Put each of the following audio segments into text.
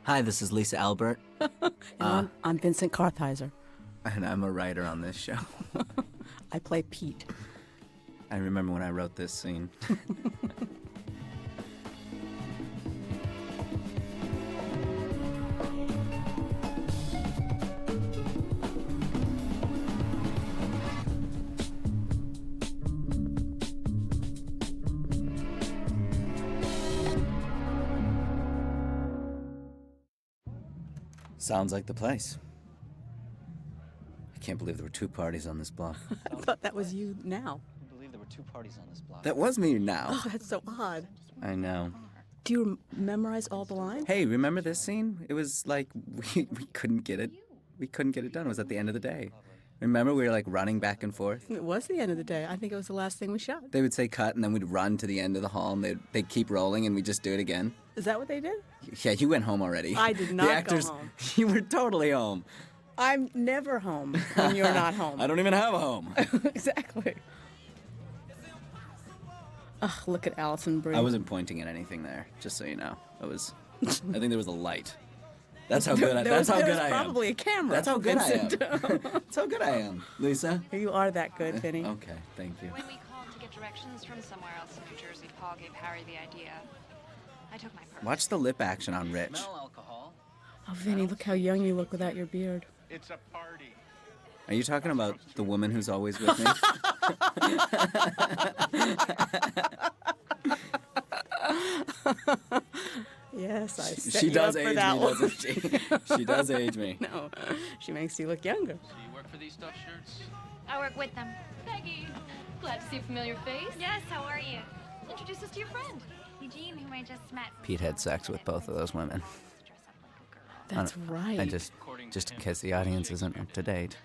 Hi, this is Lisa Albert, I'm Vincent Kartheiser. and I'm a writer on this show. I play Pete. I remember when I wrote this scene. Sounds like the place. I can't believe there were two parties on this block. I thought that was you now. I believe there were two parties on this block. That was me now. Oh, that's so odd. I know. Do you memorize all the lines? Hey, remember this scene? It was like we couldn't get it. We couldn't get it done. It was at the end of the day. Remember, we were like running back and forth. It was the end of the day. I think it was the last thing we shot. They would say cut, and then we'd run to the end of the hall, and they'd keep rolling, and we'd just do it again. Is that what they did? Yeah, you went home already. I did not the go actors, home. You were totally home. I'm never home when you're not home. I don't even have a home. Exactly. Ugh, look at Allison Brie. I wasn't pointing at anything there, just so you know. I think there was a light. That's how good I am. There was probably a camera. That's how good Vincent. I am. That's how good I am. Lisa? You are that good, Vinny. Okay, thank you. When we called to get directions from somewhere else in New Jersey, Paul gave Harry the idea. I took my purse. Watch the lip action on Rich. Smell alcohol. Oh, Vinny, look how young you look without your beard. It's a party. Are you talking about the woman who's always with me? Yes, I set She you does up for age that me, one. doesn't she? She does age me. No, she makes you look younger. Do you work for these stuffed shirts? I work with them. Peggy, glad to see a familiar face. Yes, how are you? Introduce us to your friend. Eugene, whom I just met. Pete had sex with both of those women. Dress up like a girl. That's right. I just in case the audience isn't up to date.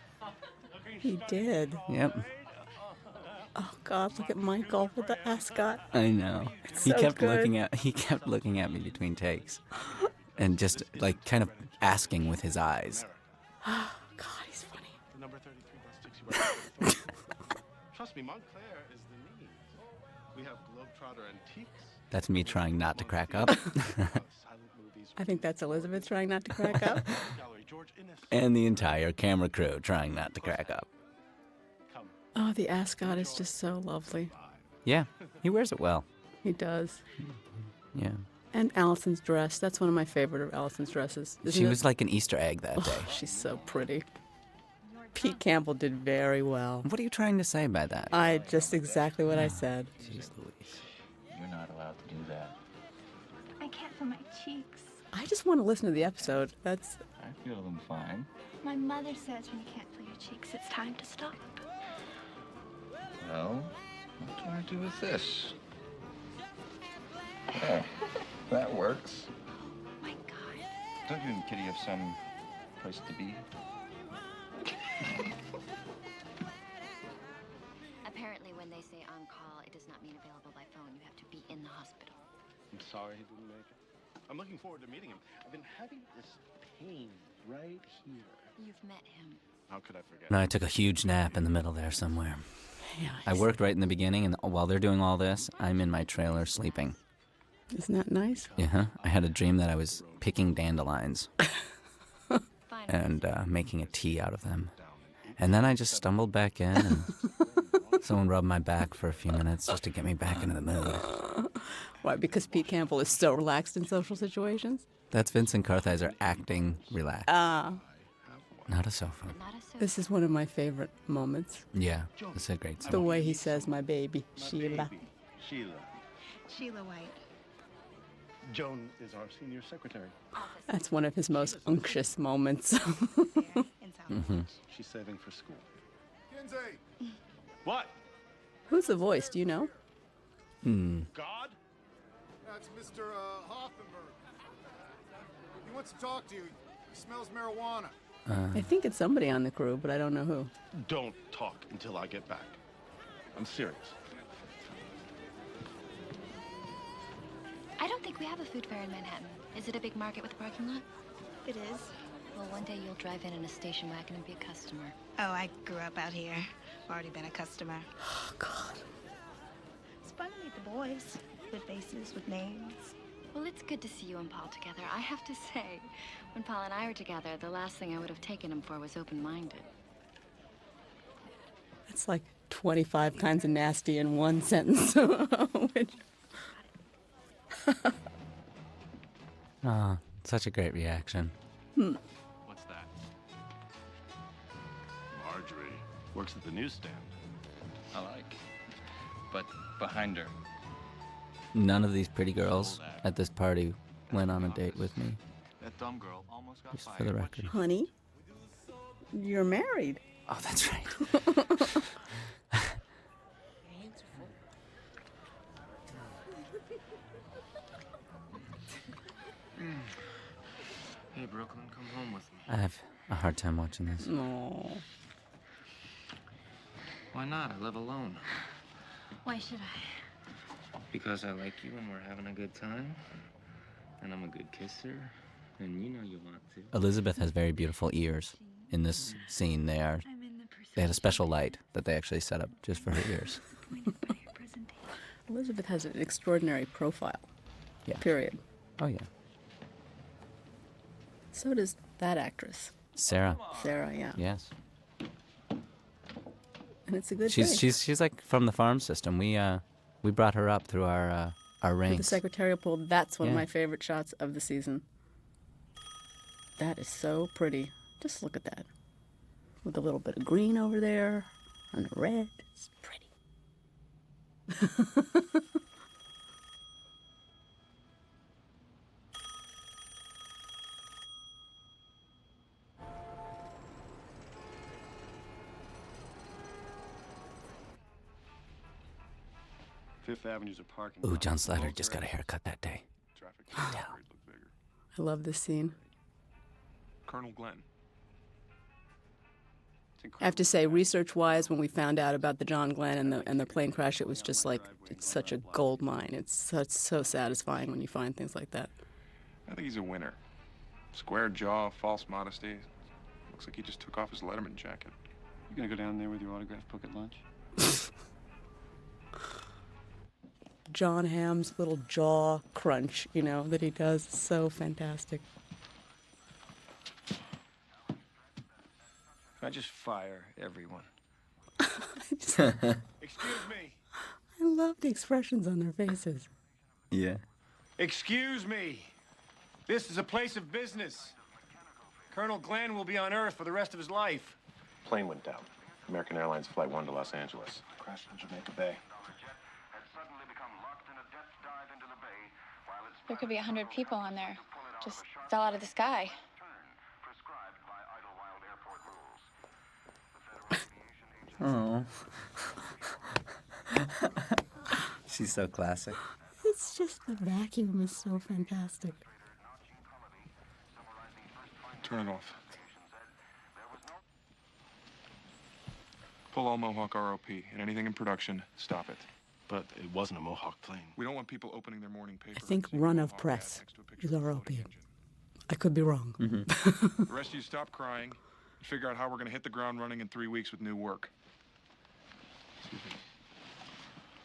He did. Yep, Oh God, look at Michael with the ascot. I know. He so kept good. looking at me between takes, and just like kind of asking with his eyes. God, he's funny. The number 33 bus takes you right to the Trust me, Montclair is the need. We have Globetrotter antiques. That's me trying not to crack up, Silent movies. I think that's Elizabeth trying not to crack up. Gallery, George Innes. and the entire camera crew trying not to crack up. Come. Oh, the ascot is just so lovely. Yeah, he wears it well. He does. Yeah, And Allison's dress. That's one of my favorite of Allison's dresses. Isn't she it? was like an Easter egg that day. Oh, she's so pretty. Pete Campbell did very well. What are you trying to say by that? Just exactly what I said. Jeez Louise. You're not allowed to do that. I can't feel my cheeks. I just want to listen to the episode. That's I feel them fine. My mother says when you can't feel your cheeks, it's time to stop. Well, what do I do with this? Oh, that works. Oh my God. Don't you and Kitty have some place to be? Apparently, when they say on call, it does not mean available by phone. You have to be in the hospital. I'm sorry he didn't make it. I'm looking forward to meeting him. I've been having this pain right here. You've met him. How could I forget? No, I took a huge nap in the middle there somewhere. yeah. I worked right in the beginning, and while they're doing all this, I'm in my trailer sleeping. Isn't that nice? Yeah, I had a dream that I was picking dandelions Fine. and making a tea out of them. And then I just stumbled back in, and someone rubbed my back for a few minutes just to get me back into the mood. Why? Because Pete Campbell is so relaxed in social situations? That's Vincent Kartheiser acting relaxed. Not a sofa. Not a sofa. This is one of my favorite moments. Yeah, it's a great The scene. way he says, my baby, Sheila. Baby, Sheila. Sheila White. Joan is our senior secretary. That's one of his most unctuous moments. There in South. She's saving for school. Kinsey! What? Who's the voice? Do you know? God? That's Mr. Hoffenberg. He wants to talk to you. He smells marijuana. I think it's somebody on the crew, but I don't know who. Don't talk until I get back. I'm serious. I don't think we have a food fair in Manhattan. Is it a big market with a parking lot? It is. Well, one day you'll drive in a station wagon and be a customer. Oh, I grew up out here. I've already been a customer. Oh, God. It's fun to meet the boys. With faces, with names. Well, it's good to see you and Paul together. I have to say, when Paul and I were together, the last thing I would have taken him for was open-minded. It's like 25 kinds of nasty in one sentence. Which... Oh, such a great reaction. What's that? Marjorie works at the newsstand. I like. But behind her. None of these pretty girls at this party went on a date with me, That dumb girl almost got just fired. for the record. Honey, you're married. Oh, that's right. Hey, Brooklyn, come home with me. I have a hard time watching this. No. Why not? I live alone. Why should I? Because I like you and we're having a good time. And I'm a good kisser. And you know you want to. Elizabeth has very beautiful ears. In this scene, they had a special light that they actually set up just for her ears. Elizabeth has an extraordinary profile. Yeah. Period. Oh, yeah. So does that actress, Sarah. Sarah, yeah. Yes. And it's a good She's thing. she's like from the farm system. We brought her up through our With the ranks. secretarial pool, that's one of Yeah. my favorite shots of the season. That is so pretty. Just look at that. With a little bit of green over there and the red. It's pretty. Fifth Avenue's a parking Ooh, lot. John Slater just got a haircut that day. Traffic look bigger. I love this scene. Colonel Glenn. I have to say, research-wise, when we found out about the John Glenn and the plane crash, it was just like, it's such a gold mine. It's so satisfying when you find things like that. I think he's a winner. Square jaw, false modesty. Looks like he just took off his Letterman jacket. You gonna go down there with your autograph book at lunch? John Hamm's little jaw crunch, you know, that he does, is so fantastic. I just fire everyone. Excuse me. I love the expressions on their faces. Yeah. Excuse me. This is a place of business. Colonel Glenn will be on Earth for the rest of his life. Plane went down. American Airlines Flight 1 to Los Angeles. Crashed in Jamaica Bay. There could be 100 people on there. Just fell out of the sky. Oh. She's so classic. It's just the vacuum is so fantastic. Turn it off. Pull all Mohawk ROP, and anything in production, stop it. But it wasn't a Mohawk plane. We don't want people opening their morning paper. I think and seeing run a of Mohawk press ad next to a picture is of a ROP. floating engine. I could be wrong. The rest of you stop crying and figure out how we're going to hit the ground running in 3 weeks with new work. Excuse me.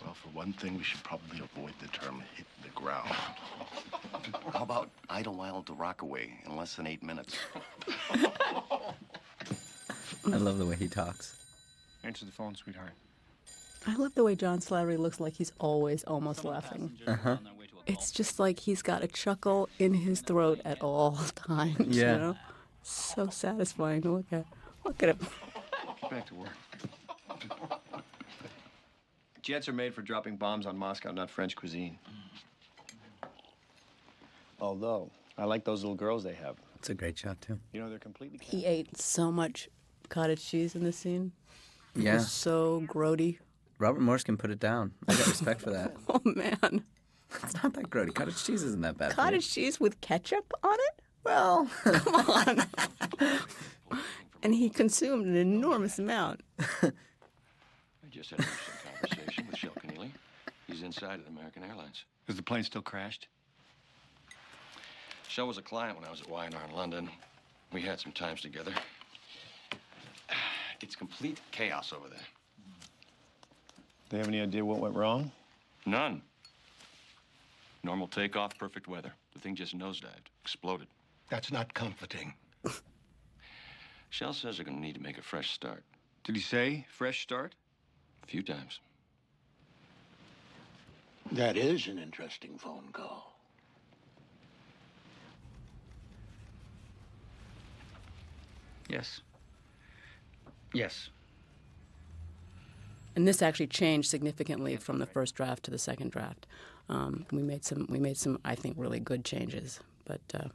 Well, for one thing, we should probably avoid the term hit the ground. How about Idlewild to Rockaway in less than 8 minutes? I love the way he talks. Answer the phone, sweetheart. I love the way John Slattery looks like he's always almost laughing. It's just like he's got a chuckle in his throat at all times, Yeah. you know? So satisfying to look at. Look at him. Get back to work. Jets are made for dropping bombs on Moscow, not French cuisine. Although, I like those little girls they have. It's a great shot, too. You know, they're completely... He ate so much cottage cheese in this scene. It Yeah. was so grody. Robert Morse can put it down. I got respect for that. Oh, man. It's not that grody. Cottage cheese isn't that bad. Cottage cheese with ketchup on it? Well, come on. And he consumed an enormous amount. I just had an interesting conversation with Shel Keneally. He's inside at American Airlines. Is the plane still crashed? Shel was a client when I was at Y&R in London. We had some times together. It's complete chaos over there. They have any idea what went wrong? None. Normal takeoff, perfect weather. The thing just nosedived, exploded. That's not comforting. Shell says they're gonna need to make a fresh start. Did he say fresh start? A few times. That is an interesting phone call. Yes. Yes. And this actually changed significantly from the first draft to the second draft. We made some, I think, really good changes. But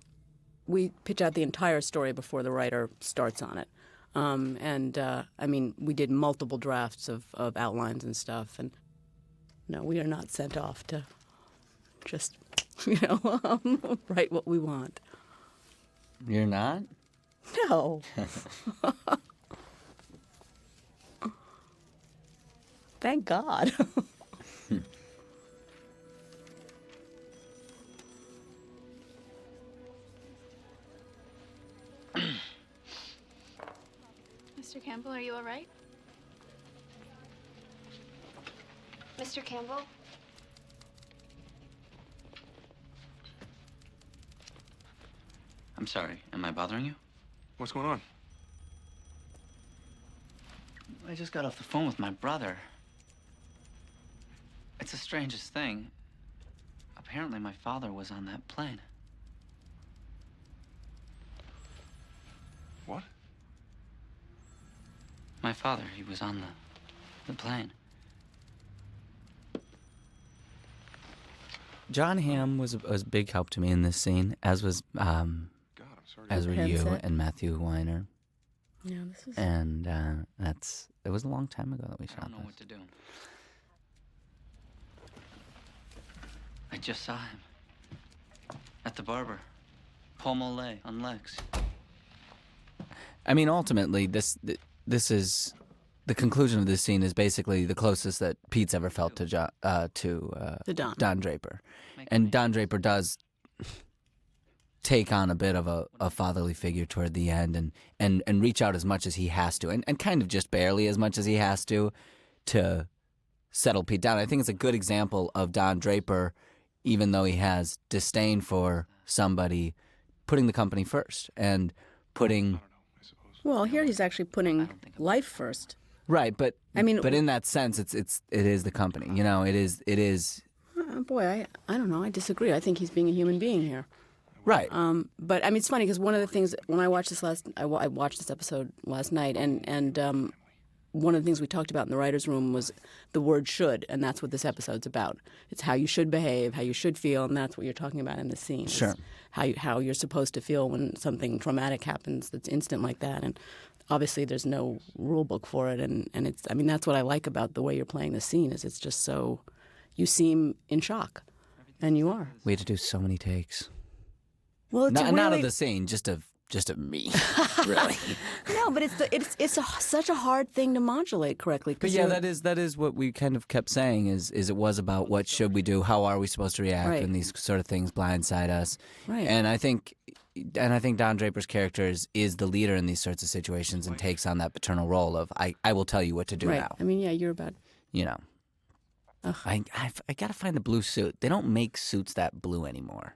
we pitch out the entire story before the writer starts on it. I mean, we did multiple drafts of outlines and stuff. And no, we are not sent off to just, write what we want. You're not? No. Thank God. Mr. Campbell, are you all right? Mr. Campbell? I'm sorry. Am I bothering you? What's going on? I just got off the phone with my brother. It's the strangest thing. Apparently, my father was on that plane. What? My father, he was on the plane. John Hamm was a big help to me in this scene, as was God, I'm sorry. as were you Headset. and Matthew Weiner. Yeah, this is. And it was a long time ago that we shot I don't know this. what to do. I just saw him. At the barber. Paul Mole on Lex. I mean, ultimately, this is the conclusion of this scene is basically the closest that Pete's ever felt to Don Draper, and Don Draper does take on a bit of a fatherly figure toward the end, and reach out as much as he has to, and kind of just barely as much as he has to settle Pete down. I think it's a good example of Don Draper, even though he has disdain for somebody, putting the company first and putting. Well, here he's actually putting life first. Right, but I mean, but in that sense, it is the company. You know, it is. Boy, I don't know. I disagree. I think he's being a human being here. Right. But I mean, it's funny because one of the things when I watched I watched this episode last night, and one of the things we talked about in the writers' room was the word "should," and that's what this episode's about. It's how you should behave, how you should feel, and that's what you're talking about in the scene. Sure. How you're supposed to feel when something traumatic happens that's instant like that, and obviously there's no rule book for it, and it's. I mean, that's what I like about the way you're playing the scene is it's just so, you seem in shock, and you are. We had to do so many takes. Well, it's not of the scene, just of me, really. No, but it's such a hard thing to modulate correctly. But yeah, that is what we kind of kept saying is it was about what should we do, how are we supposed to react Right. when these sort of things blindside us, Right. And I think Don Draper's character is the leader in these sorts of situations and takes on that paternal role of I will tell you what to do right. now. I mean, yeah, you're about. You know, I gotta find the blue suit. They don't make suits that blue anymore.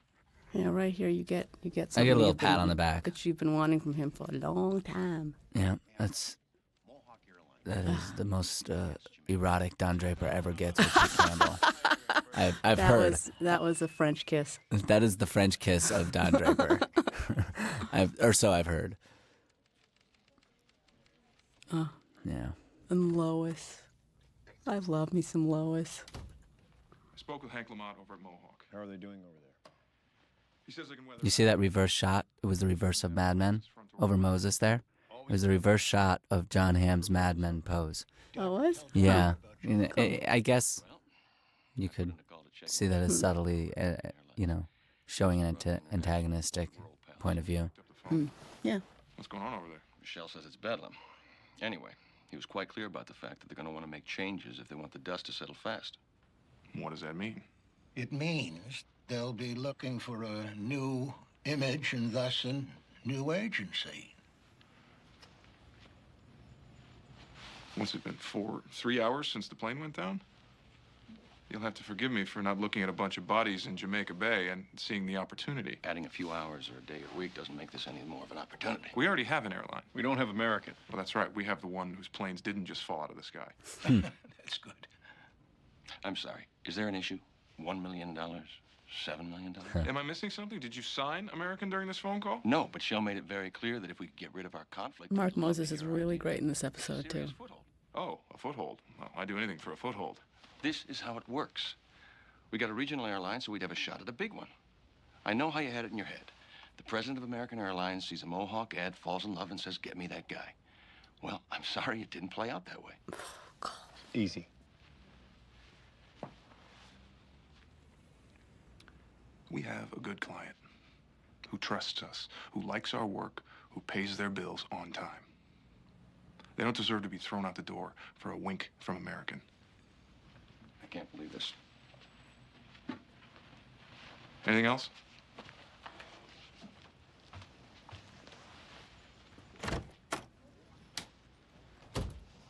Yeah, right here you get I get a something little you've pat been- on the back. that you've been wanting from him for a long time. Yeah, that is the most erotic Don Draper ever gets with Pete Campbell. I've heard. That was a French kiss. That is the French kiss of Don Draper. So I've heard. Yeah. And Lois. I love me some Lois. I spoke with Hank Lamont over at Mohawk. How are they doing over there? He says they can weather. You see that reverse shot? It was the reverse of Mad Men over Moses there. It was the reverse shot of John Hamm's Mad Men pose. Oh, it was? Yeah. I guess you could see that as subtly, showing an antagonistic point of view. Yeah. What's going on over there? Michelle says it's bedlam. Anyway, he was quite clear about the fact that they're going to want to make changes if they want the dust to settle fast. What does that mean? It means they'll be looking for a new image and thus a new agency. What's it been, 3 hours since the plane went down? You'll have to forgive me for not looking at a bunch of bodies in Jamaica Bay and seeing the opportunity. Adding a few hours or a day or week doesn't make this any more of an opportunity. We already have an airline. We don't have American. Well, that's right. We have the one whose planes didn't just fall out of the sky. That's good. I'm sorry. Is there an issue? $1 million? $7 million? Am I missing something? Did you sign American during this phone call? No, but Shell made it very clear that if we could get rid of our conflict... Mark Moses is really great in this episode, too. Oh, a foothold. Well, I'd do anything for a foothold. This is how it works. We got a regional airline, so we'd have a shot at a big one. I know how you had it in your head. The president of American Airlines sees a Mohawk ad, falls in love, and says, "Get me that guy." Well, I'm sorry it didn't play out that way. Easy. We have a good client who trusts us, who likes our work, who pays their bills on time. They don't deserve to be thrown out the door for a wink from American. I can't believe this. Anything else?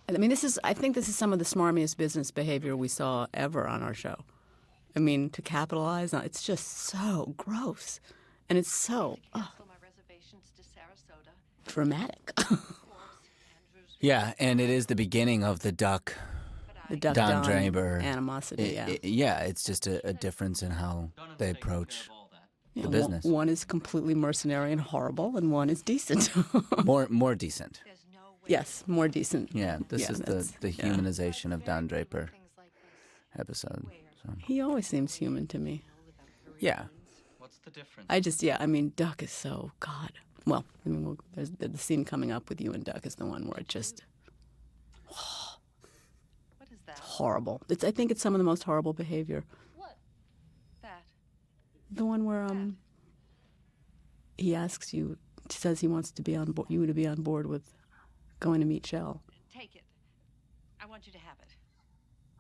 I mean, I think this is some of the smarmiest business behavior we saw ever on our show. I mean, to capitalize on it's just so gross. And it's so dramatic. Yeah, and it is the beginning of the Duck Don Draper animosity. It's just a difference in how they approach the business. One is completely mercenary and horrible, and one is decent. more decent. Yes, more decent. Yeah, this is the humanization of Don Draper episode. So. He always seems human to me. Yeah. What's the difference? I mean, Duck is so, God. Well, I mean, there's the scene coming up with you and Duck is the one where it just... What is that? Horrible. I think it's some of the most horrible behavior. What? That? The one where he asks you, says he wants to be on board, you to be on board with going to meet Shell. Take it. I want you to have it.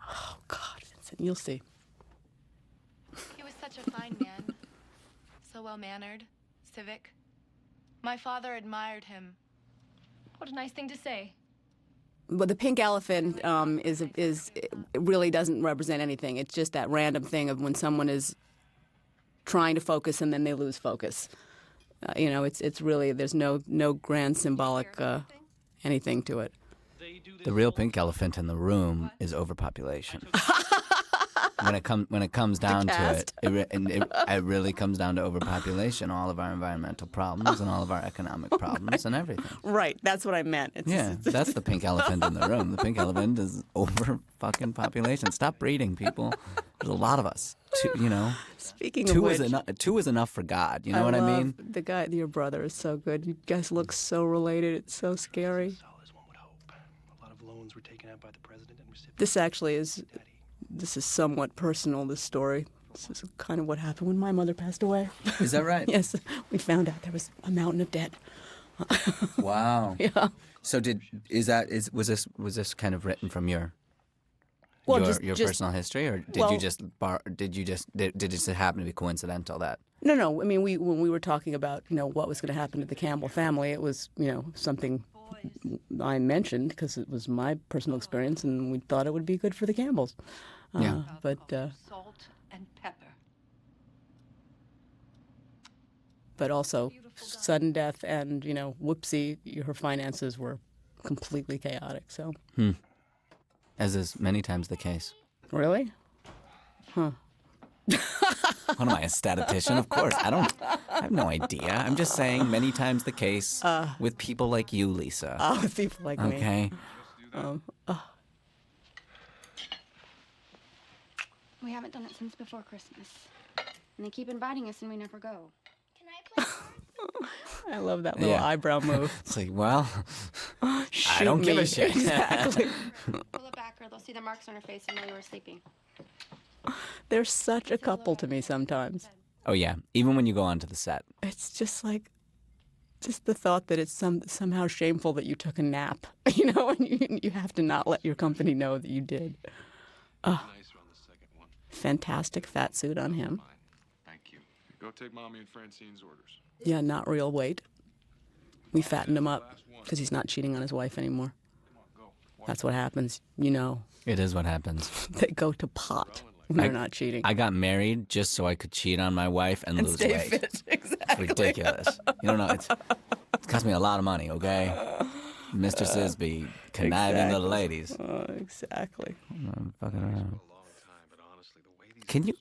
Oh, God, Vincent, you'll see. He was such a fine man. So well-mannered, civic. My father admired him. What a nice thing to say. But the pink elephant it really doesn't represent anything. It's just that random thing of when someone is trying to focus and then they lose focus. It's really, there's no grand symbolic anything to it. The real pink elephant in the room is overpopulation. When it comes down to it, it really comes down to overpopulation, all of our environmental problems and all of our economic problems and everything. Right, that's what I meant. That's the pink elephant in the room. The pink elephant is over-fucking population. Stop breeding, people. There's a lot of us. Speaking of which, two is enough for God. You know what I mean? The guy, your brother, is so good. You guys look so related. It's so scary. As one would hope. A lot of loans were taken out by the president and recipients. This actually is. This is somewhat personal, this story. This is kind of what happened when my mother passed away. Is that right? Yes. We found out there was a mountain of debt. Wow. Yeah. So was this kind of written from your personal history, or did it just happen to be coincidental that? No. I mean, when we were talking about what was going to happen to the Campbell family, it was something I mentioned because it was my personal experience, and we thought it would be good for the Campbells. But salt and pepper. But also sudden death and whoopsie, her finances were completely chaotic. So. As is many times the case. Really? Huh. What am I, a statistician? Of course. I have no idea. I'm just saying many times the case with people like you, Lisa. With people like me. Okay. We haven't done it since before Christmas. And they keep inviting us and we never go. Can I play? I love that little eyebrow move. It's like, well, I don't give a shit. Exactly. Pull it back or they'll see the marks on her face and know you were sleeping. They're such a couple to me sometimes. Oh, yeah. Even when you go onto the set. It's just the thought that it's somehow shameful that you took a nap, and you have to not let your company know that you did. Fantastic fat suit on him. Thank you. Go take Mommy and Francine's orders. Yeah, not real weight. We fattened him up because he's not cheating on his wife anymore. That's what happens, It is what happens. They go to pot. They're not cheating. I got married just so I could cheat on my wife and lose stay weight. fit. Exactly. It's ridiculous. You don't know. It cost me a lot of money, okay? Mr. Sisby, conniving little ladies. Exactly. I'm fucking around. Can you...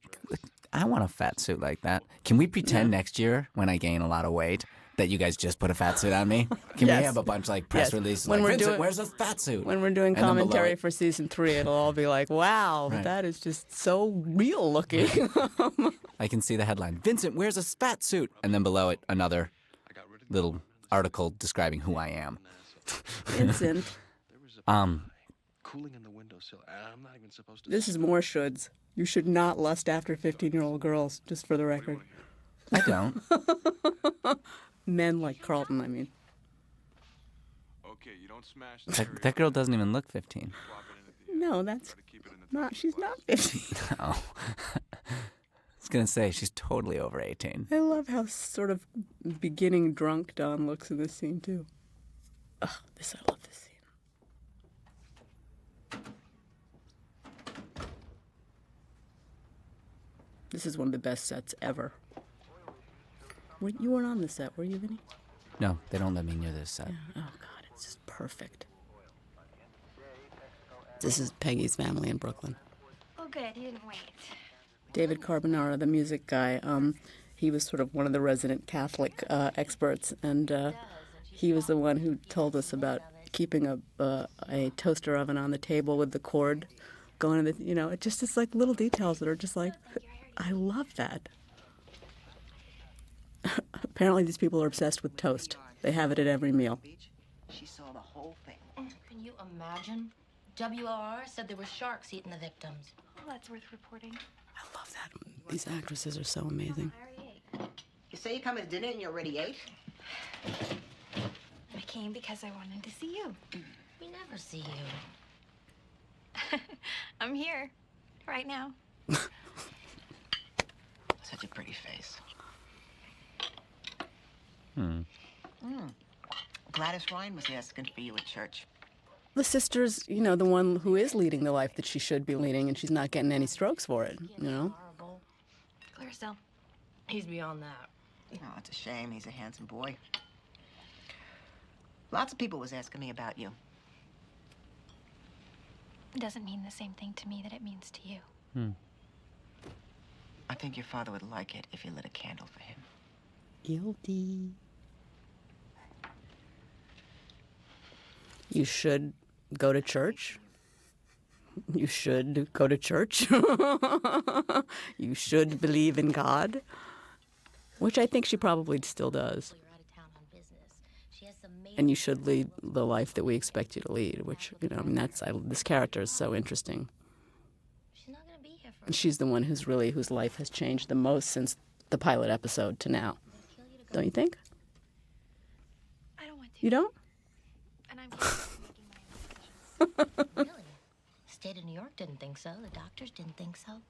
I want a fat suit like that. Can we pretend next year when I gain a lot of weight that you guys just put a fat suit on me? Can we have a bunch like press releases when like, we're Vincent, where's the fat suit? When we're doing commentary for season 3, it'll all be like, wow, that is just so real looking. I can see the headline, Vincent, where's a fat suit? And then below it, another little article describing who I am. Vincent. Cooling in the windowsill. I'm not even supposed to. This is more shoulds. You should not lust after 15-year-old girls, just for the record. I don't. Men like Carlton, I mean. Okay, you don't smash that girl doesn't even look 15. No, that's not. She's not 15. No. I was going to say, she's totally over 18. I love how sort of beginning drunk Don looks in this scene, too. Oh, I love this scene. This is one of the best sets ever. You weren't on the set, were you, Vinny? No, they don't let me near this set. Yeah. Oh, God, it's just perfect. This is Peggy's family in Brooklyn. Oh, good. He didn't wait. David Carbonara, the music guy, he was sort of one of the resident Catholic experts, and he was the one who told us about keeping a toaster oven on the table with the cord going in the, it just is like little details that are just like, I love that. Apparently these people are obsessed with toast. They have it at every meal. She saw the whole thing. Can you imagine? WRR said there were sharks eating the victims. Well, that's worth reporting. I love that. These actresses are so amazing. You say you come to dinner and you already ate? I came because I wanted to see you. We never see you. I'm here, right now. Such a pretty face. Gladys Ryan was asking for you at church. The sister's, the one who is leading the life that she should be leading, and she's not getting any strokes for it, Clear still. He's beyond that. Oh, it's a shame. He's a handsome boy. Lots of people was asking me about you. It doesn't mean the same thing to me that it means to you. I think your father would like it if you lit a candle for him. Guilty. You should go to church. You should go to church. You should believe in God, which I think she probably still does. And you should lead the life that we expect you to lead, which, this character is so interesting. And she's the one whose life has changed the most since the pilot episode to now. Don't you think? I don't want to. You don't? And I'm making my own decisions. Really? State of New York didn't think so. The doctors didn't think so.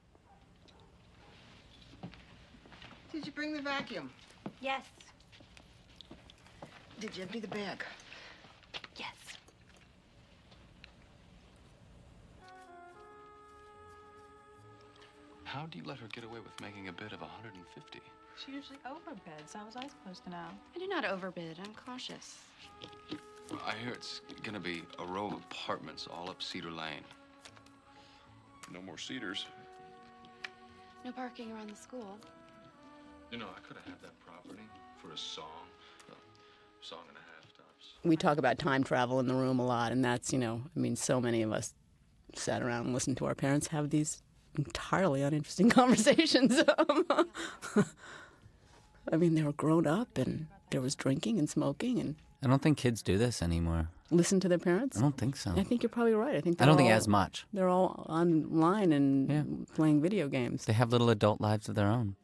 Did you bring the vacuum? Yes. Did you empty the bag? Yes. How do you let her get away with making a bid of 150? She usually overbids. How was I supposed to know? I do not overbid. I'm cautious. Well, I hear it's gonna be a row of apartments all up Cedar Lane. No more cedars. No parking around the school. I could have had that property for a song and a half tops. We talk about time travel in the room a lot, and that's, so many of us sat around and listened to our parents have these entirely uninteresting conversations. They were grown up, and there was drinking and smoking, and I don't think kids do this anymore. listen to their parents. I don't think so. I think you're probably right. I don't think as much. They're all online and playing video games. They have little adult lives of their own.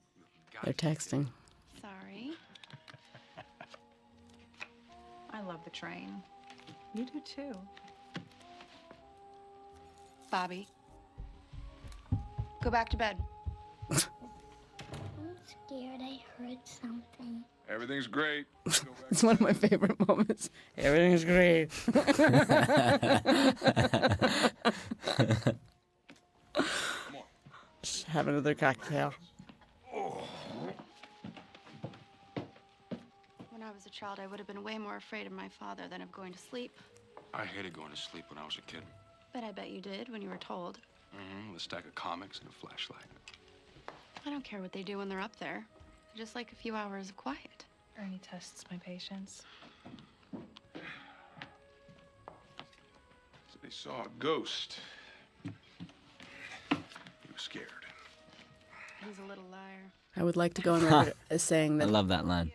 They're texting. Sorry. I love the train. You do too. Bobby, go back to bed. I'm scared I heard something. Everything's great. It's one of my favorite moments. Everything's great. Just have another cocktail. When I was a child, I would have been way more afraid of my father than of going to sleep. I hated going to sleep when I was a kid. But I bet you did when you were told. With a stack of comics and a flashlight. I don't care what they do when they're up there. I just like a few hours of quiet. Ernie tests my patience. So they saw a ghost. He was scared. He's a little liar. I would like to go on record as saying I that, love that line.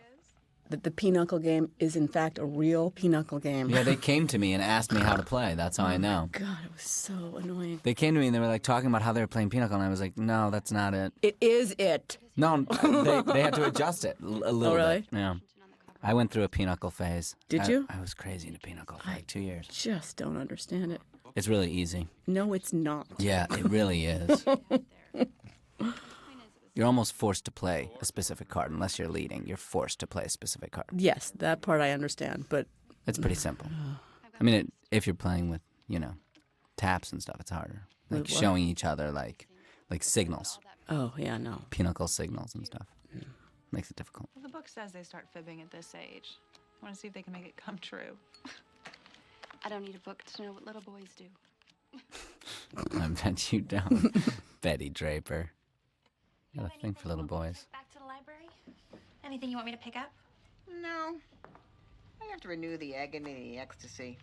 that the pinochle game is in fact a real pinochle game. Yeah, they came to me and asked me how to play. That's how I know. God, it was so annoying. They came to me and they were like talking about how they were playing Pinochle, and I was like, no, that's not it. It is it. No, they had to adjust it a little really? bit. Yeah. I went through a Pinochle phase. Did you? I was crazy into Pinochle for like 2 years. Just don't understand it. It's really easy. No, it's not. Yeah, it really is. You're almost forced to play a specific card unless you're leading. You're forced to play a specific card. Yes, that part I understand, but It's pretty simple. I mean, if you're playing with, taps and stuff, it's harder. Like With what? showing each other like signals, oh yeah, no. Pinochle signals and stuff. Makes it difficult. Well, the book says they start fibbing at this age. I want to see if they can make it come true. I don't need a book to know what little boys do. I bet you don't. Betty Draper. Got a thing for little boys. Back to the library? Anything you want me to pick up? No. I have to renew the agony and the ecstasy.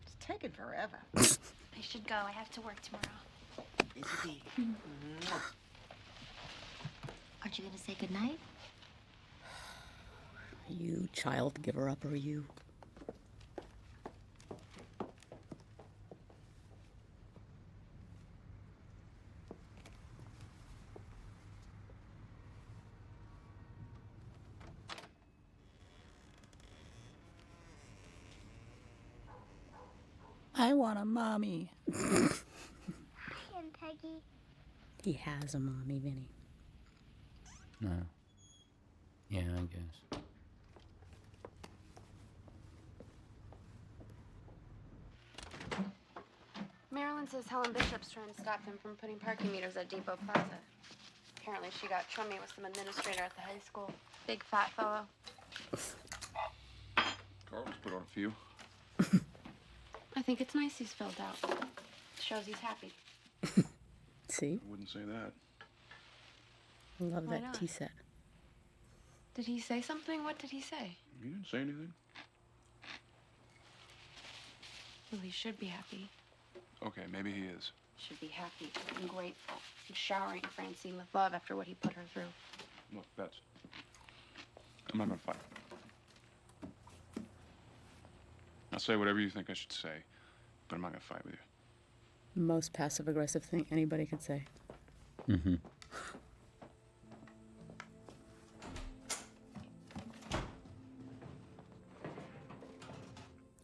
It's taking forever. I should go. I have to work tomorrow. Busy bee. Aren't you going to say goodnight? You child giver up, or you? I want a mommy. Peggy. He has a mommy, Vinny. No. Yeah, I guess. Marilyn says Helen Bishop's trying to stop them from putting parking meters at Depot Plaza. Apparently she got chummy with some administrator at the high school. Big fat fellow. Carl's put on a few. I think it's nice he's filled out. Shows he's happy. See? I wouldn't say that. Love Why that not? tea set. Did he say something? What did he say? You didn't say anything. Well, he should be happy. Okay, maybe he is. Should be happy and grateful and showering Francine with love after what he put her through. Look, Bets. I'm not gonna fight. I'll say whatever you think I should say, but I'm not gonna fight with you. Most passive-aggressive thing anybody could say. Mm-hmm.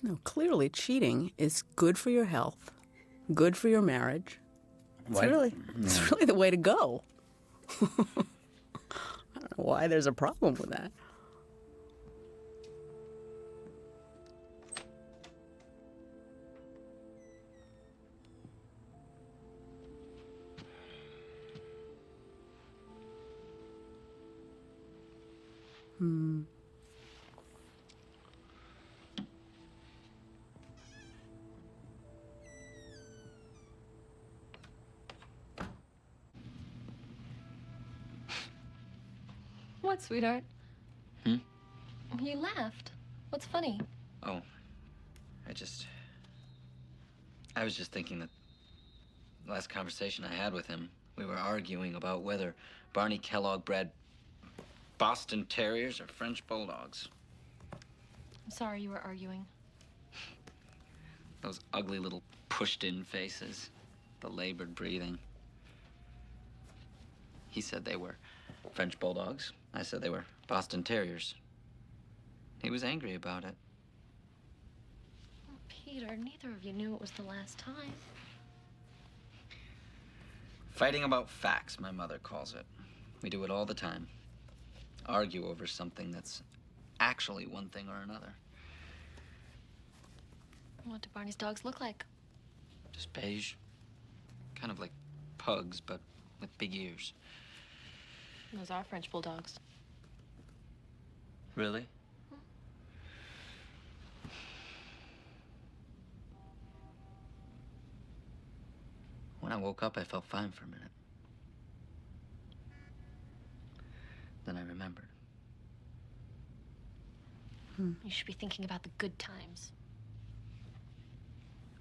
No, clearly cheating is good for your health, good for your marriage. It's really the way to go. I don't know why there's a problem with that. What, sweetheart? Hmm? You laughed. What's funny? Oh, I was just thinking that the last conversation I had with him, we were arguing about whether Barney Kellogg bred Boston Terriers or French Bulldogs. I'm sorry you were arguing. Those ugly little pushed-in faces, the labored breathing. He said they were French Bulldogs. I said they were Boston Terriers. He was angry about it. Oh, Peter, neither of you knew it was the last time. Fighting about facts, my mother calls it. We do it all the time. Argue over something that's actually one thing or another. What do Barney's dogs look like? Just beige. Kind of like pugs, but with big ears. Those are French bulldogs. Really? When I woke up, I felt fine for a minute. Then I remembered. You should be thinking about the good times.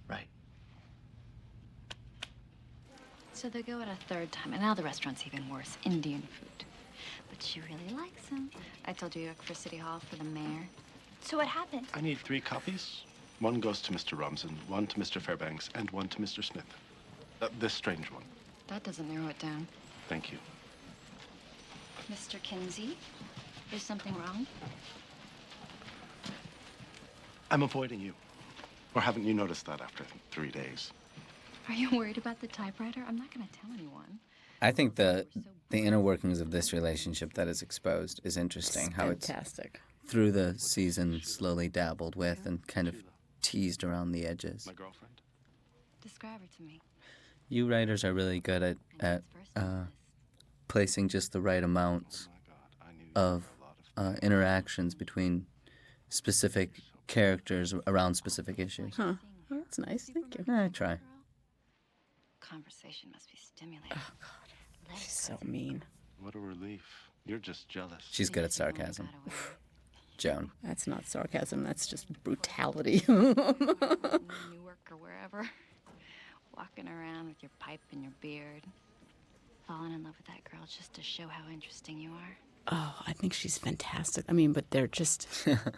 Right. So they go out a third time, and now the restaurant's even worse. Indian food. But she really likes him. I told you you work for City Hall for the mayor. So what happened? I need 3 copies. One goes to Mr. Rumsen, one to Mr. Fairbanks, and one to Mr. Smith. This strange one. That doesn't narrow it down. Thank you. Mr. Kinsey, is something wrong? I'm avoiding you. Or haven't you noticed that after 3 days? Are you worried about the typewriter? I'm not going to tell anyone. I think the inner workings of this relationship that is exposed is interesting. It's how fantastic. It's through the season slowly dabbled with and kind of teased around the edges. My girlfriend? Describe her to me. You writers are really good at placing just the right amounts of interactions between specific characters around specific issues. Huh. Oh, that's nice. Thank you. I try. Conversation must be stimulating. Oh, God. She's so mean. What a relief. You're just jealous. She's good at sarcasm. Joan. That's not sarcasm. That's just brutality. Newark or wherever. Walking around with your pipe and your beard. Falling in love with that girl just to show how interesting you are. Oh, I think she's fantastic. I mean, but they're just... Go ahead.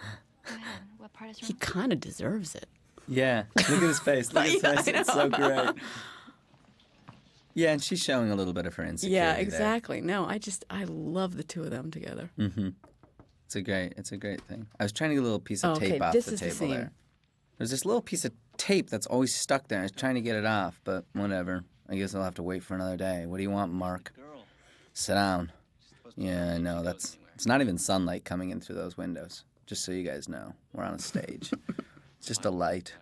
What part is wrong? He kind of deserves it. Yeah. Look at his face. Look at his face. It's so great. Yeah, and she's showing a little bit of her insecurity. Yeah, exactly. No, I love the two of them together. Mm-hmm. It's a great thing. I was trying to get a little piece of tape off the table there. There's this little piece of tape that's always stuck there. I was trying to get it off, but whatever. I guess I'll have to wait for another day. What do you want, Mark? Sit down. Yeah, I know. It's not even sunlight coming in through those windows. Just so you guys know, we're on a stage. It's just a light.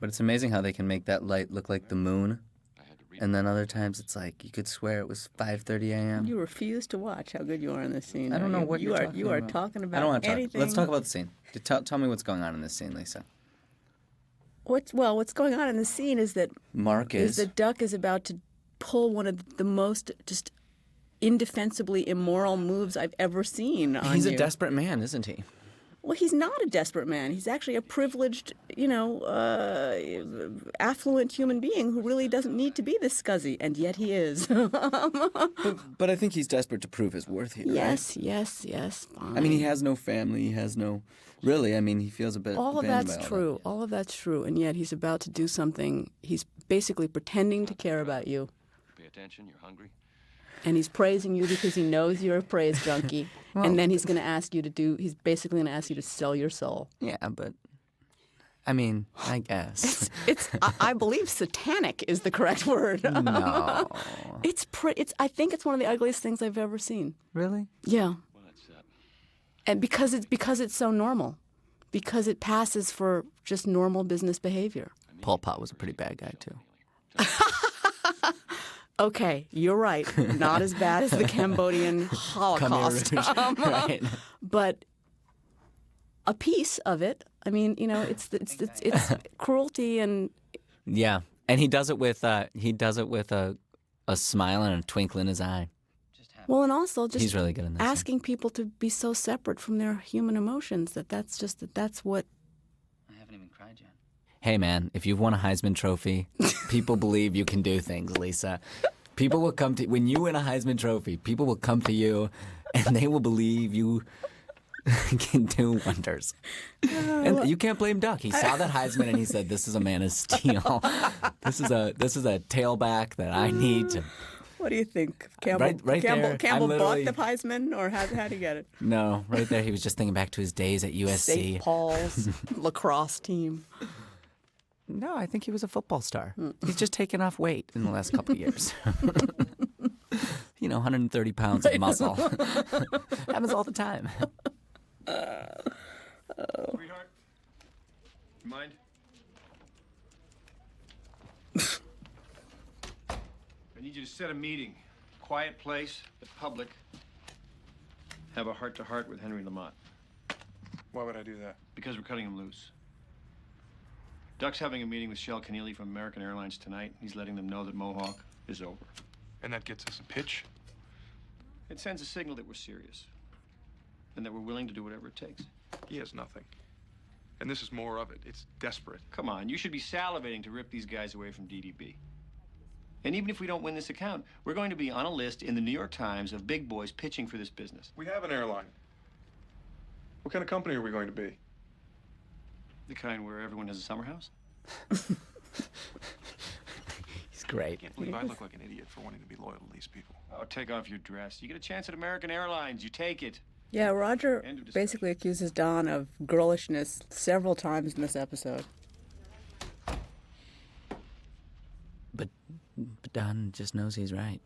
But it's amazing how they can make that light look like the moon. And then other times it's like you could swear it was 5:30 a.m. You refuse to watch how good you are in this scene. I don't know what you you're are. talking You are about. talking about I don't want to anything. talk. Let's talk about the scene. Tell me what's going on in this scene, Lisa. What's going on in the scene is that Mark is that Duck is about to pull one of the most just indefensibly immoral moves I've ever seen on He's you. a desperate man, isn't he? Well, he's not a desperate man. He's actually a privileged, affluent human being who really doesn't need to be this scuzzy, and yet he is. But I think he's desperate to prove his worth here. Yes, yes, yes. Fine. I mean, he has no family. He has no. Really, I mean, he feels a bit. All of abandoned that's by true. All of that's true, and yet he's about to do something. He's basically pretending to care about you, Pay attention, you're hungry. and he's praising you because he knows you're a praise junkie. And then he's going to ask you to do. He's basically going to ask you to sell your soul. Yeah, but I mean, I guess I believe satanic is the correct word. No. It's I think it's one of the ugliest things I've ever seen. Really? Yeah. And because it's so normal, because it passes for just normal business behavior. Pol Pot was a pretty bad guy too. Okay, you're right. Not as bad as the Cambodian Holocaust. Right. But a piece of it. I mean, it's cruelty and. Yeah, and he does it with a smile and a twinkle in his eye. Well, and also just He's really good in this. asking people to be so separate from their human emotions that's what. I haven't even cried yet. Hey, man, if you've won a Heisman Trophy, people believe you can do things, Lisa. People will come to when you win a Heisman Trophy. People will come to you, and they will believe you can do wonders. And you can't blame Duck. He saw that Heisman and he said, "This is a man of steel. This is a tailback that I need to." What do you think, Campbell? Right there, Campbell I'm bought literally- the Heisman, or how did he get it? No, right there, he was just thinking back to his days at USC. St. Paul's lacrosse team. No, I think he was a football star. He's just taken off weight in the last couple of years. 130 pounds of muscle. Happens all the time. Sweetheart, you mind? I need you to set a meeting. Quiet place, the public. Have a heart-to-heart with Henry Lamont. Why would I do that? Because we're cutting him loose. Duck's having a meeting with Shel Keneally from American Airlines tonight. He's letting them know that Mohawk is over. And that gets us a pitch? It sends a signal that we're serious. And that we're willing to do whatever it takes. He has nothing. And this is more of it. It's desperate. Come on, you should be salivating to rip these guys away from DDB. And even if we don't win this account, we're going to be on a list in the New York Times of big boys pitching for this business. We have an airline. What kind of company are we going to be? The kind where everyone has a summer house? He's great. I can't believe I look like an idiot for wanting to be loyal to these people. Oh, take off your dress. You get a chance at American Airlines, you take it. Yeah, Roger basically accuses Don of girlishness several times in this episode. But Don just knows he's right,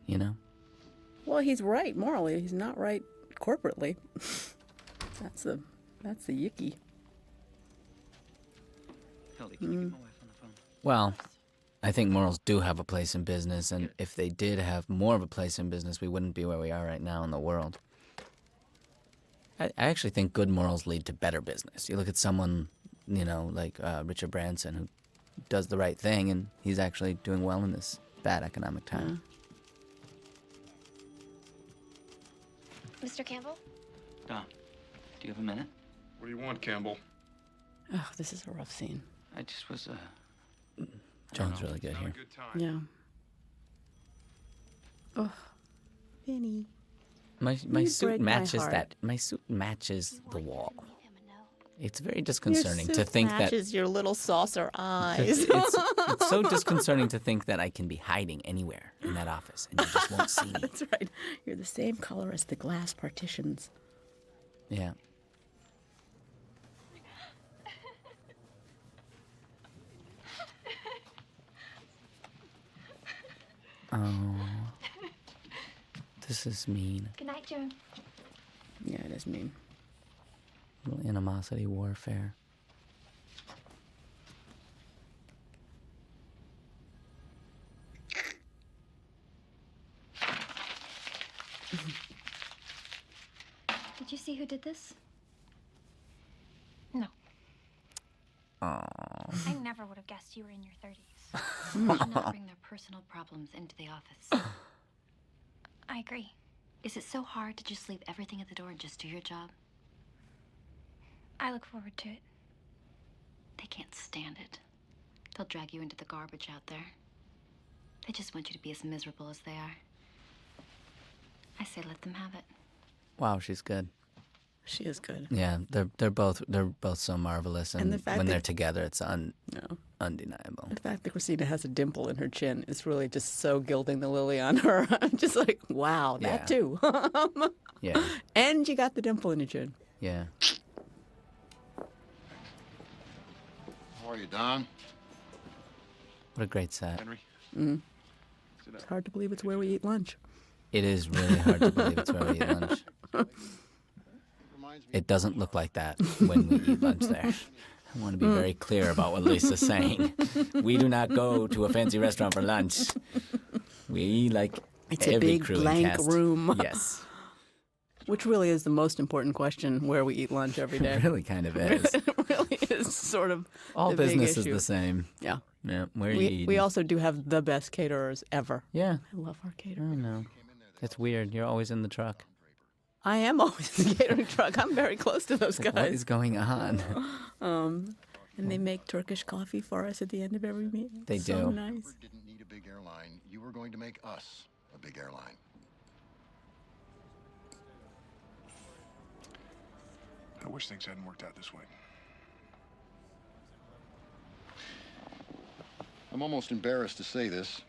you know? Well, he's right morally. He's not right corporately. That's the yicky. Hildy, can you get my wife on the phone? Well, I think morals do have a place in business, and if they did have more of a place in business, we wouldn't be where we are right now in the world. I actually think good morals lead to better business. You look at someone, you know, like Richard Branson, who does the right thing, and he's actually doing well in this bad economic time. Mr. Campbell? Don, do you have a minute? What do you want, Campbell? Oh, this is a rough scene. I just was, John's really good here. Good time. Yeah. Oh, Vinny. My You suit break my matches heart. that. My suit matches the wall. It's very disconcerting to think that your little saucer eyes. it's so disconcerting to think that I can be hiding anywhere in that office and you just won't see me. That's right. You're the same color as the glass partitions. Yeah. Oh, this is mean. Good night, Joan. Yeah, it is mean. Little animosity warfare. Did you see who did this? No. Oh. I never would have guessed you were in your 30s. They should not bring their personal problems into the office. I agree. Is it so hard to just leave everything at the door and just do your job? I look forward to it. They can't stand it. They'll drag you into the garbage out there. They just want you to be as miserable as they are. I say let them have it. Wow, she's good. She is good. Yeah, they're both so marvelous, and the fact when that- they're together, it's undeniable. The fact that Christina has a dimple in her chin is really just so gilding the lily on her. I'm just like, wow, that too. Yeah, And you got the dimple in your chin. yeah. How are you, Don? What a great set. Henry? Mm. It's hard to believe it's where we eat lunch. It is really hard to believe it's where we eat lunch. It doesn't look like that when we eat lunch there. I want to be very clear about what Lisa's saying. We do not go to a fancy restaurant for lunch. We like It's every a big crew and blank cast. room. Yes, Which really is the most important question, where we eat lunch every day. it really kind of is. It really is sort of All the big business is issue. the same. Yeah. Yeah, where are you We eating? also do have the best caterers ever. Yeah. I love our I caterers. don't know. It's weird. You're always in the truck. I am always in the catering truck. I'm very close to those guys. What is going on? And they make Turkish coffee for us at the end of every meeting. They So do. nice. Didn't need a big airline. You were going to make us a big airline. I wish things hadn't worked out this way. I'm almost embarrassed to say this.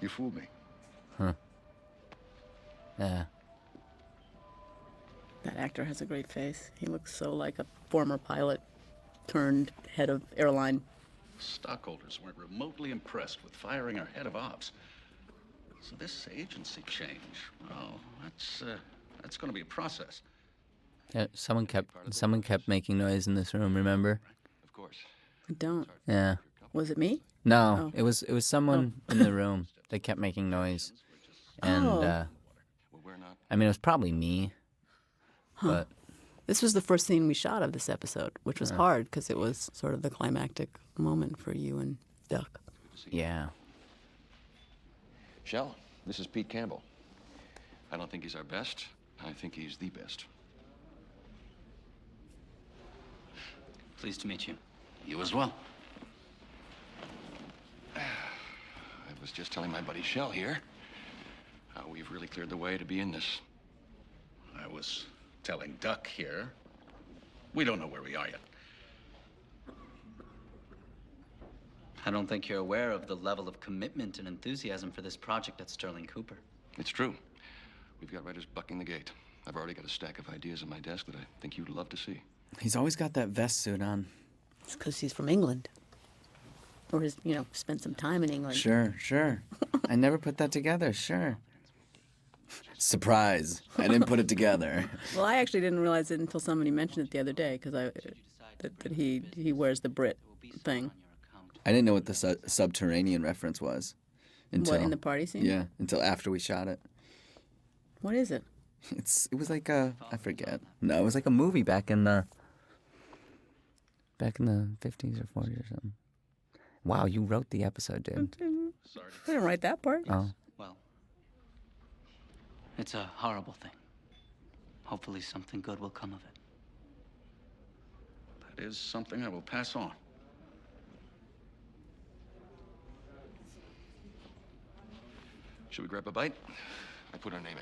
You fooled me. Huh. Yeah. That actor has a great face. He looks so like a former pilot turned head of airline. Stockholders weren't remotely impressed with firing our head of ops. So this agency change, well, that's going to be a process. Yeah, someone kept making noise in this room. Remember? Of course. I don't. Yeah. Was it me? No, it was someone in the room. They kept making noise, and I mean, it was probably me. But this was the first scene we shot of this episode, which was hard because it was sort of the climactic moment for you and Duck. Yeah. Shell, this is Pete Campbell. I don't think he's our best. I think he's the best. Pleased to meet you. You as well. I was just telling my buddy Shell here how we've really cleared the way to be in this. I was telling Duck here. We don't know where we are yet. I don't think you're aware of the level of commitment and enthusiasm for this project at Sterling Cooper. It's true. We've got writers bucking the gate. I've already got a stack of ideas on my desk that I think you'd love to see. He's always got that vest suit on. It's because he's from England. Or has, spent some time in England. Sure. I never put that together, sure. Surprise. I didn't put it together. Well, I actually didn't realize it until somebody mentioned it the other day, because that he wears the Brit thing. I didn't know what the subterranean reference was. What, in the party scene? Yeah, until after we shot it. What is it? It was like I forget. No, it was like a movie back in the 50s or 40s or something. Wow, you wrote the episode, dude. I didn't write that part. Oh. Well, it's a horrible thing. Hopefully something good will come of it. That is something I will pass on. Should we grab a bite? I put our name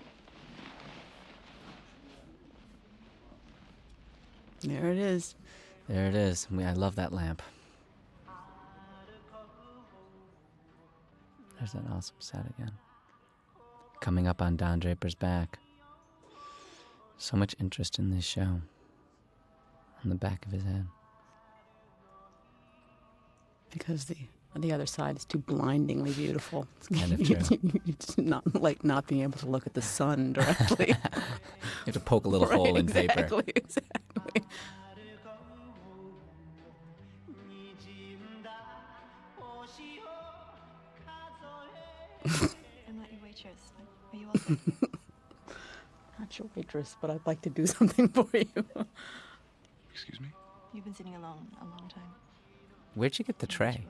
in. There it is. There it is. I love that lamp. There's that awesome set again. Coming up on Don Draper's back. So much interest in this show. On the back of his head. Because the other side is too blindingly beautiful. It's kind of true. It's not like not being able to look at the sun directly. You have to poke a little hole in paper. Exactly. I'm not your waitress. Are you all set? Not your waitress, but I'd like to do something for you. Excuse me? You've been sitting alone a long time. Where'd you get the tray?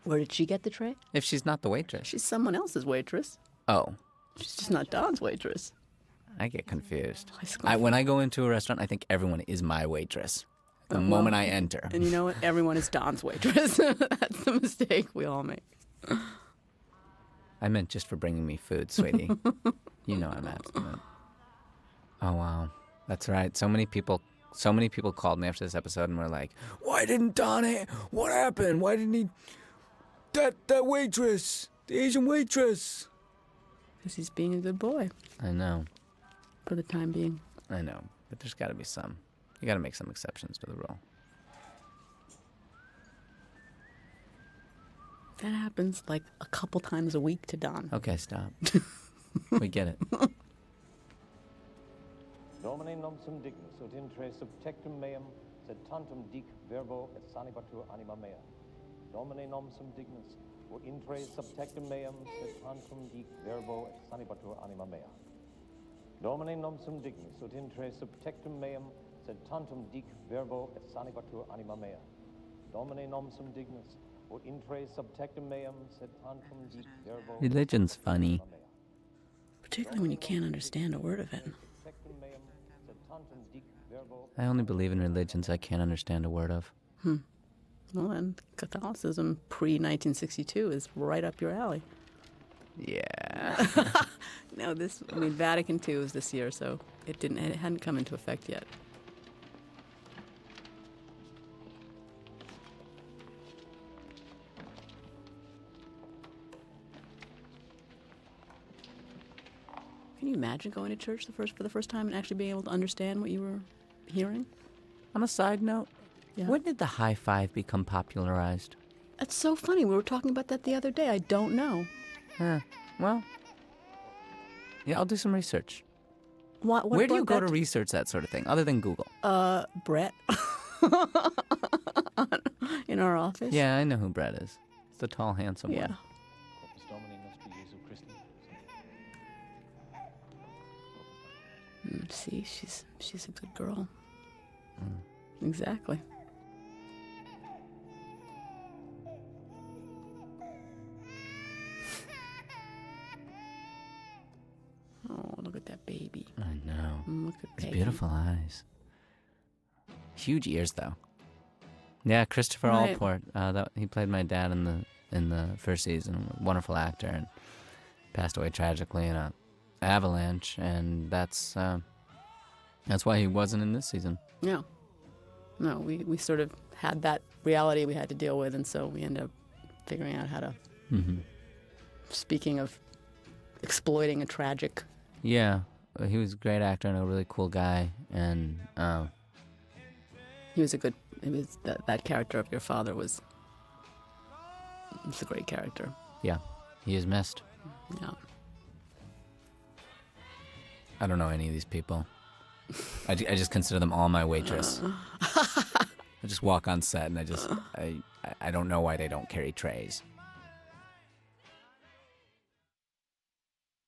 Where did she get the tray? If she's not the waitress. She's someone else's waitress. Oh. She's just not Don's waitress. I get confused. When I go into a restaurant, I think everyone is my waitress. The moment I enter. And you know what? Everyone is Don's waitress. That's the mistake we all make. I meant just for bringing me food, sweetie. You know I'm abstinent. Oh, wow. That's right. So many people called me after this episode and were like, why didn't Don... What happened? Why didn't he... That waitress, the Asian waitress. Because he's being a good boy. I know. For the time being. I know, but there's got to be some. You got to make some exceptions to the rule. That happens like a couple times a week to Don. Okay, stop. We get it. Domine nomsum dignus ut intre subtectum meum sed tantum dic verbo et sanibatur anima mea. Domine nomsum dignus ut intre subtectum meum sed tantum dic verbo et sanibatur anima mea. Domine nomsum dignus ut intre subtectum meum sed tantum dic verbo et sanibatur anima mea. Domine nomsum dignus ut intre subtectum meum sed tantum dic verbo. Religion's funny. Particularly when you can't understand a word of it. I only believe in religions I can't understand a word of. Well, then Catholicism pre-1962 is right up your alley. Yeah. No, Vatican II was this year, so it hadn't come into effect yet. Can you imagine going to church for the first time and actually being able to understand what you were hearing? On a side note, when did the high five become popularized? That's so funny. We were talking about that the other day. I don't know. Well, yeah, I'll do some research. Where do you go to research that sort of thing, other than Google? Brett. in our office. Yeah, I know who Brett is. It's the tall, handsome Yeah. one. Corpus Domini nostri Jesu Christi. See, she's a good girl. Exactly. Oh, look at that baby. I know. Look at His Peggy. beautiful eyes. Huge ears, though. Yeah, Christopher Right. Allport. He played my dad in the first season. Wonderful actor, and passed away tragically in a avalanche. And that's why he wasn't in this season. Yeah. No, we sort of had that reality we had to deal with, and so we ended up figuring out how to. Mm-hmm. Speaking of exploiting a tragic. Yeah, he was a great actor and a really cool guy, and he was a good. It was that character of your father was a great character. Yeah, he is missed. Yeah. I don't know any of these people. I just consider them all my waitress. I just walk on set and I don't know why they don't carry trays.